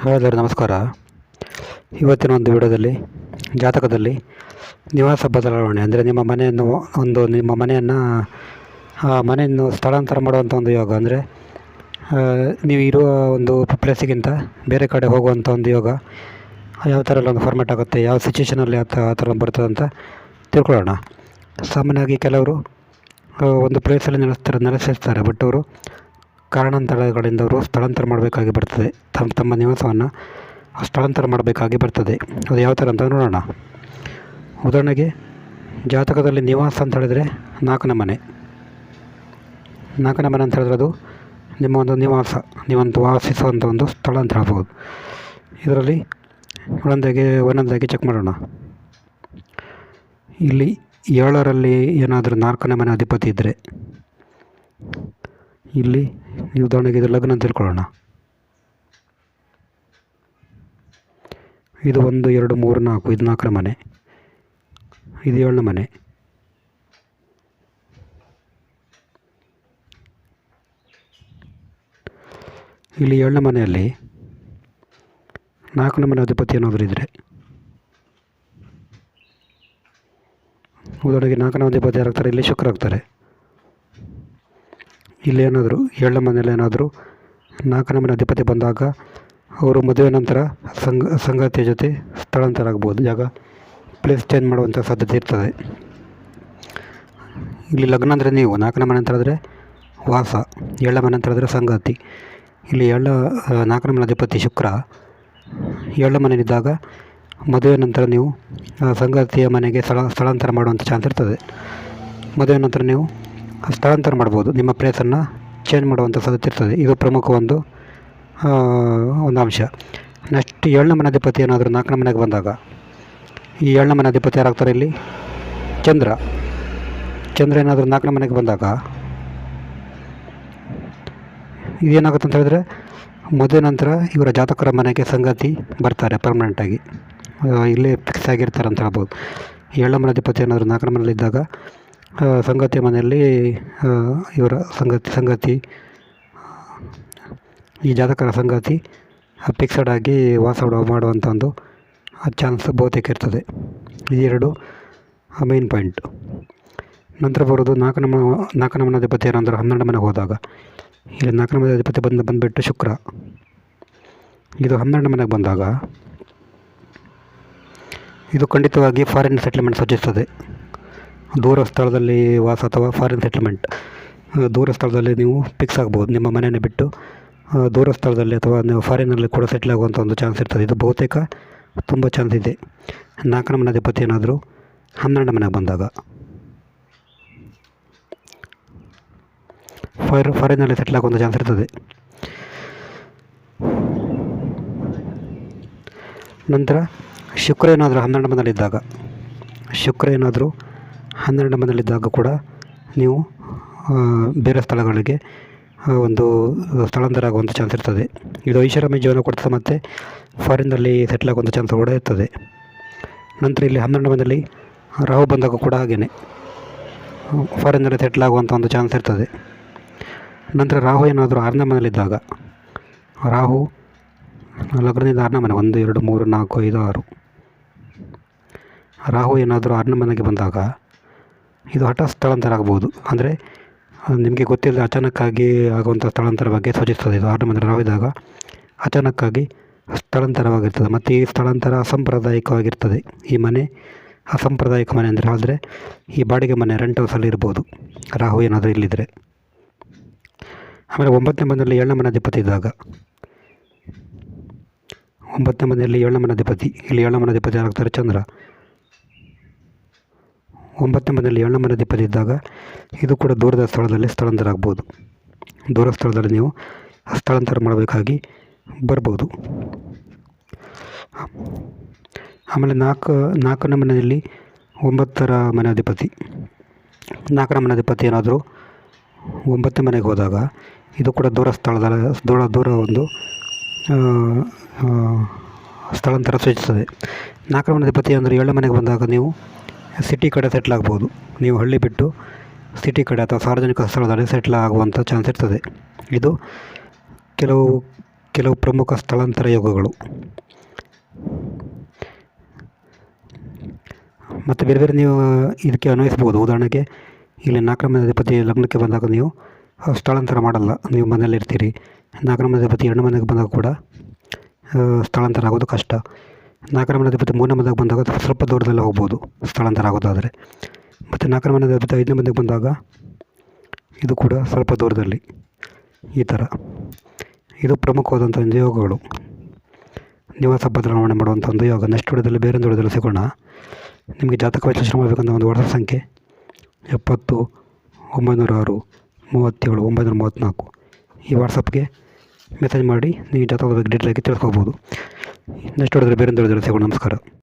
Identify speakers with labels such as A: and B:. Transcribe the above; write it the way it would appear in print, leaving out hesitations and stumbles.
A: ಹಾಗಾದರೆ ನಮಸ್ಕಾರ. ಇವತ್ತಿನ ಒಂದು ವಿಡಿಯೋದಲ್ಲಿ ಜಾತಕದಲ್ಲಿ ನಿವಾಸ ಬದಲಾವಣೆ ಅಂದರೆ ನಿಮ್ಮ ಮನೆಯನ್ನು ಸ್ಥಳಾಂತರ ಮಾಡುವಂಥ ಒಂದು ಯೋಗ, ಅಂದರೆ ನೀವು ಇರುವ ಒಂದು ಪ್ಲೇಸಿಗಿಂತ ಬೇರೆ ಕಡೆ ಹೋಗುವಂಥ ಒಂದು ಯೋಗ ಯಾವ ಥರ ಎಲ್ಲ ಒಂದು ಫಾರ್ಮ್ಯಾಟ್ ಆಗುತ್ತೆ, ಯಾವ ಸಿಚುವೇಷನಲ್ಲಿ ಆ ಥರ ಬರ್ತದೆ ಅಂತ ತಿಳ್ಕೊಳ್ಳೋಣ. ಸಾಮಾನ್ಯವಾಗಿ ಕೆಲವರು ಒಂದು ಪ್ಲೇಸಲ್ಲಿ ನೆಲೆಸಿರ್ತಾರೆ, ಬಟ್ ಅವರು ಕಾರಣಾಂತರಗಳಿಂದ ಅವರು ಸ್ಥಳಾಂತರ ಮಾಡಬೇಕಾಗಿ ಬರ್ತದೆ. ತಮ್ಮ ನಿವಾಸವನ್ನು ಸ್ಥಳಾಂತರ ಮಾಡಬೇಕಾಗಿ ಬರ್ತದೆ. ಅದು ಯಾವ ಥರ ಅಂತ ನೋಡೋಣ. ಉದಾಹರಣೆಗೆ ಜಾತಕದಲ್ಲಿ ನಿವಾಸ ಅಂತ ಹೇಳಿದರೆ ನಾಲ್ಕನೇ ಮನೆ ಅಂತ ಹೇಳಿದ್ರೆ ಅದು ನಿಮ್ಮ ಒಂದು ನಿವಾಸ, ನೀವಂತೂ ವಾಸಿಸುವಂಥ ಒಂದು ಸ್ಥಳ ಅಂತ ಹೇಳ್ಬೋದು. ಇದರಲ್ಲಿ ಒಂದೊಂದಾಗಿ ಚೆಕ್ ಮಾಡೋಣ. ಇಲ್ಲಿ 7ರಲ್ಲಿ ಏನಾದರೂ 4ನೇ ಮನೆ ಅಧಿಪತಿ ಇದ್ದರೆ, ಇಲ್ಲಿ ಉದಾಹರಣೆಗೆ ಇದು ಲಗ್ನ ಅಂತ ತಿಳ್ಕೊಳ್ಳೋಣ. ಇದು 1, 2, 3, 4, ಇದು 4ನೇ ಮನೆ, ಇದು 7ನೇ ಮನೆ. ಇಲ್ಲಿ 7ನೇ ಮನೆಯಲ್ಲಿ 4ನೇ ಮನೆ ಅಧಿಪತಿ ಏನಾದರೂ ಇದ್ದರೆ, ಉದಾಹರಣೆಗೆ 4ನೇ ಅಧಿಪತಿ ಯಾರಾಗ್ತಾರೆ, ಇಲ್ಲಿ ಶುಕ್ರ ಆಗ್ತಾರೆ. ಇಲ್ಲಿ ಏನಾದರೂ 7ನೇ ಮನೆಯಲ್ಲಿ ಏನಾದರೂ 4ನೇ ಮನೆ ಅಧಿಪತಿ ಬಂದಾಗ ಅವರು ಮದುವೆ ನಂತರ ಸಂಗಾತಿಯ ಜೊತೆ ಸ್ಥಳಾಂತರ ಆಗ್ಬೋದು, ಜಾಗ ಪ್ಲೇಸ್ ಚೇಂಜ್ ಮಾಡುವಂಥ ಸಾಧ್ಯತೆ ಇರ್ತದೆ. ಇಲ್ಲಿ ಲಗ್ನ ಅಂದರೆ ನೀವು, 4ನೇ ಮನೆ ಅಂತ ಹೇಳಿದ್ರೆ ವಾಸ, 7ನೇ ಮನೆ ಅಂತ ಹೇಳಿದ್ರೆ ಸಂಗಾತಿ. ಇಲ್ಲಿ 4ನೇ ಮನೆ ಅಧಿಪತಿ ಶುಕ್ರ 7ನೇ ಮನೆಯಲ್ಲಿದ್ದಾಗ ಮದುವೆ ನಂತರ ನೀವು ಸಂಗಾತಿಯ ಮನೆಗೆ ಸ್ಥಳಾಂತರ ಮಾಡುವಂಥ ಚಾನ್ಸ್ ಇರ್ತದೆ. ಮದುವೆ ನಂತರ ನೀವು ಸ್ಥಳಾಂತರ ಮಾಡ್ಬೋದು, ನಿಮ್ಮ ಪ್ಲೇಸನ್ನು ಚೇಂಜ್ ಮಾಡುವಂಥ ಸಾಧ್ಯತೆ ಇರ್ತದೆ. ಇದು ಪ್ರಮುಖ ಒಂದು ಅಂಶ. ನೆಕ್ಸ್ಟ್ 7ನೇ ಮನೆ ಅಧಿಪತಿ ಏನಾದರೂ 4ನೇ ಮನೆಗೆ ಬಂದಾಗ, ಈ 7ನೇ ಮನೆ ಅಧಿಪತಿ ಯಾರಾಗ್ತಾರೆ, ಇಲ್ಲಿ ಚಂದ್ರ ಏನಾದರೂ 4ನೇ ಮನೆಗೆ ಬಂದಾಗ ಇದೇನಾಗುತ್ತೆ ಅಂತ ಹೇಳಿದ್ರೆ, ಮದುವೆ ನಂತರ ಇವರ ಜಾತಕರ ಮನೆಗೆ ಸಂಗಾತಿ ಬರ್ತಾರೆ ಪರ್ಮನೆಂಟಾಗಿ, ಇಲ್ಲೇ ಫಿಕ್ಸ್ ಆಗಿರ್ತಾರೆ ಅಂತ ಹೇಳ್ಬೋದು. 7ನೇ ಮನೆ ಅಧಿಪತಿ ಏನಾದರೂ 4ನೇ ಮನೆಯಲ್ಲಿದ್ದಾಗ ಸಂಗಾತಿಯ ಮನೆಯಲ್ಲಿ ಇವರ ಸಂಗಾತಿ ಈ ಜಾತಕರ ಸಂಗಾತಿ ಫಿಕ್ಸಡ್ ಆಗಿ ವಾಸ ಮಾಡುವಂಥ ಒಂದು ಚಾನ್ಸ್ ಬಹುತೇಕ ಇರ್ತದೆ. ಇದೆರಡು ಮೇನ್ ಪಾಯಿಂಟ್. ನಂತರ ಬರೋದು 4ನೇ ಮನೆ ಅಧಿಪತಿ ಏನಾದರೂ 12ನೇ ಮನೆಗೆ ಹೋದಾಗ, ಇಲ್ಲಿ 4ನೇ ಮನೆ ಅಧಿಪತಿ ಬಂದುಬಿಟ್ಟು ಶುಕ್ರ, ಇದು 12ನೇ ಮನೆಗೆ ಬಂದಾಗ ಇದು ಖಂಡಿತವಾಗಿ ಫಾರಿನ್ ಸೆಟ್ಲ್ಮೆಂಟ್ ಸೂಚಿಸ್ತದೆ. ದೂರ ಸ್ಥಳದಲ್ಲಿ ವಾಸ ಅಥವಾ ಫಾರಿನ್ ಸೆಟ್ಲ್ಮೆಂಟ್, ದೂರ ಸ್ಥಳದಲ್ಲಿ ನೀವು ಫಿಕ್ಸ್ ಆಗ್ಬೋದು. ನಿಮ್ಮ ಮನೆಯನ್ನು ಬಿಟ್ಟು ದೂರ ಸ್ಥಳದಲ್ಲಿ ಅಥವಾ ನೀವು ಫಾರಿನಲ್ಲಿ ಕೂಡ ಸೆಟ್ಲ್ ಆಗುವಂಥ ಒಂದು ಚಾನ್ಸ್ ಇರ್ತದೆ. ಇದು ಬಹುತೇಕ ತುಂಬ ಚಾನ್ಸ್ ಇದೆ. 4ನೇ ಮನೆ ಅಧಿಪತಿ ಏನಾದರೂ 12ನೇ ಮನೆಗೆ ಬಂದಾಗ ಫಾರಿನಲ್ಲಿ ಸೆಟ್ಲ್ ಆಗುವಂಥ ಚಾನ್ಸ್ ಇರ್ತದೆ. ನಂತರ ಶುಕ್ರ ಏನಾದರೂ 12ನೇ ಮನೆಯಲ್ಲಿದ್ದಾಗ ಕೂಡ ನೀವು ಬೇರೆ ಸ್ಥಳಗಳಿಗೆ ಒಂದು ಸ್ಥಳಾಂತರ ಆಗುವಂಥ ಚಾನ್ಸ್ ಇರ್ತದೆ. ಇದು ಐಷಾರಾಮಿ ಜೀವನ ಕೊಡ್ತದೆ ಮತ್ತು ಫಾರಿನ್ನಲ್ಲಿ ಸೆಟ್ಲ್ ಆಗುವಂಥ ಚಾನ್ಸ್ ಕೂಡ ಇರ್ತದೆ. ನಂತರ ಇಲ್ಲಿ 12ನೇ ಮನೆಯಲ್ಲಿ ರಾಹು ಬಂದಾಗ ಕೂಡ ಹಾಗೆಯೇ ಫಾರಿನ್ನಲ್ಲಿ ಸೆಟ್ಲ್ ಆಗುವಂಥ ಒಂದು ಚಾನ್ಸ್ ಇರ್ತದೆ. ನಂತರ ರಾಹು ಏನಾದರೂ 6ನೇ ಮನೆಯಲ್ಲಿದ್ದಾಗ, ರಾಹು ಲಗ್ನದಿಂದ 6ನೇ ಮನೆ, 1, 2, 3, 4, 5, 6, ರಾಹು ಏನಾದರೂ 6ನೇ ಮನೆಗೆ ಬಂದಾಗ ಇದು ಹಠಾತ್ ಸ್ಥಳಾಂತರ ಆಗ್ಬೋದು. ಅಂದರೆ ನಿಮಗೆ ಗೊತ್ತಿಲ್ಲದೆ ಅಚಾನಕ್ಕಾಗಿ ಆಗುವಂಥ ಸ್ಥಳಾಂತರ ಬಗ್ಗೆ ಸೂಚಿಸ್ತದೆ. ಇದು 6ನೇ ಮನೆ ರಾಹು ಇದ್ದಾಗ ಅಚಾನಕ್ಕಾಗಿ ಸ್ಥಳಾಂತರವಾಗಿರ್ತದೆ. ಮತ್ತು ಈ ಸ್ಥಳಾಂತರ ಅಸಾಂಪ್ರದಾಯಿಕವಾಗಿರ್ತದೆ. ಈ ಮನೆ ಅಸಾಂಪ್ರದಾಯಿಕ ಮನೆ ಅಂದರೆ ಈ ಬಾಡಿಗೆ ಮನೆ, ರೆಂಟ್ ಹೌಸಲ್ಲಿ ಇರ್ಬೋದು ರಾಹು ಏನಾದರೂ ಇಲ್ಲಿದ್ದರೆ. ಆಮೇಲೆ 9ನೇ ಮನೆಯಲ್ಲಿ 7ನೇ ಮನೆ ಅಧಿಪತಿ ಇದ್ದಾಗ, 9ನೇ ಮನೆಯಲ್ಲಿ 7ನೇ ಮನೆ ಅಧಿಪತಿ, ಇಲ್ಲಿ 7ನೇ ಮನೆ ಅಧಿಪತಿ ಆಗ್ತಾರೆ ಚಂದ್ರ. 9ನೇ ಮನೆಯಲ್ಲಿ 7ನೇ ಮನೆ ಅಧಿಪತಿ ಇದ್ದಾಗ ಇದು ಕೂಡ ದೂರದ ಸ್ಥಳದಲ್ಲಿ ಸ್ಥಳಾಂತರ ಆಗ್ಬೋದು. ದೂರ ಸ್ಥಳದಲ್ಲಿ ನೀವು ಸ್ಥಳಾಂತರ ಮಾಡಬೇಕಾಗಿ ಬರ್ಬೋದು. ಆಮೇಲೆ 4ನೇ ಮನೆಯಲ್ಲಿ 9ರ ಮನೆ ಅಧಿಪತಿ, 4ನೇ ಮನೆ ಅಧಿಪತಿ ಏನಾದರೂ 9ನೇ ಮನೆಗೆ ಹೋದಾಗ ಇದು ಕೂಡ ದೂರ ಒಂದು ಸ್ಥಳಾಂತರ ಸೂಚಿಸ್ತದೆ. 4ನೇ ಮನೆ ಅಧಿಪತಿ ಅಂದರೆ 7ನೇ ಮನೆಗೆ ಬಂದಾಗ ನೀವು ಸಿಟಿ ಕಡೆ ಸೆಟ್ಲ್ ಆಗ್ಬೋದು. ನೀವು ಹಳ್ಳಿ ಬಿಟ್ಟು ಸಿಟಿ ಕಡೆ ಅಥವಾ ಸಾರ್ವಜನಿಕ ಸ್ಥಳದಲ್ಲಿ ಸೆಟ್ಲ್ ಆಗುವಂಥ ಚಾನ್ಸ್ ಇರ್ತದೆ. ಇದು ಕೆಲವು ಪ್ರಮುಖ ಸ್ಥಳಾಂತರ ಯೋಗಗಳು ಮತ್ತು ಬೇರೆ ಬೇರೆ ನೀವು ಇದಕ್ಕೆ ಅನ್ವಯಿಸ್ಬೋದು. ಉದಾಹರಣೆಗೆ ಇಲ್ಲಿ 4ನೇ ಮನೆ ಅಧಿಪತಿ ಲಗ್ನಕ್ಕೆ ಬಂದಾಗ ನೀವು ಸ್ಥಳಾಂತರ ಮಾಡಲ್ಲ, ನೀವು ಮನೇಲಿ ಇರ್ತೀರಿ. 4ನೇ ಮನೆ ಅಧಿಪತಿ 2ನೇ ಮನೆಗೆ ಬಂದಾಗ ಕೂಡ ಸ್ಥಳಾಂತರ ಆಗೋದು ಕಷ್ಟ. 4ನೇ ಮನೆ ಅಧಿಪತಿ 3ನೇ ಮನೆಗೆ ಬಂದಾಗ ಸ್ವಲ್ಪ ದೂರದಲ್ಲೇ ಹೋಗ್ಬೋದು ಸ್ಥಳಾಂತರ ಆಗೋದಾದರೆ. ಮತ್ತು 4ನೇ ಮನೆ ಅಧಿಪತಿ 5ನೇ ಮನೆಗೆ ಬಂದಾಗ ಇದು ಕೂಡ ಸ್ವಲ್ಪ ದೂರದಲ್ಲಿ. ಈ ಥರ ಇದು ಪ್ರಮುಖವಾದಂಥ ಒಂದು ಯೋಗಗಳು, ನಿವಾಸ ಬದಲಾವಣೆ ಮಾಡುವಂಥ ಒಂದು ಯೋಗ. ನೆಕ್ಸ್ಟ್ ವಿಡಿಯೋದಲ್ಲಿ ಬೇರೊಂದು ವಿಡಿಯೋದಲ್ಲಿ ಸಿಗೋಣ. ನಿಮಗೆ ಜಾತಕ ವಿಶ್ಲೇಷಣೆ ಮಾಡಬೇಕಂತ ಒಂದು ವಾಟ್ಸಪ್ ಸಂಖ್ಯೆ 70 906 37 934 ಈ ವಾಟ್ಸಪ್ಗೆ ಮೆಸೇಜ್ ಮಾಡಿ ನೀವು ಜಾತಕದ ಬಗ್ಗೆ ಡೀಟೇಲಾಗಿ ತಿಳ್ಕೊಬೋದು. ನೆಕ್ಸ್ಟ್ ವಿಡಿಯೋದಲ್ಲಿ ಬೇರೊಂದು ವಿಡಿಯೋದಲ್ಲಿ ಸಿಗೋಣ. ನಮಸ್ಕಾರ.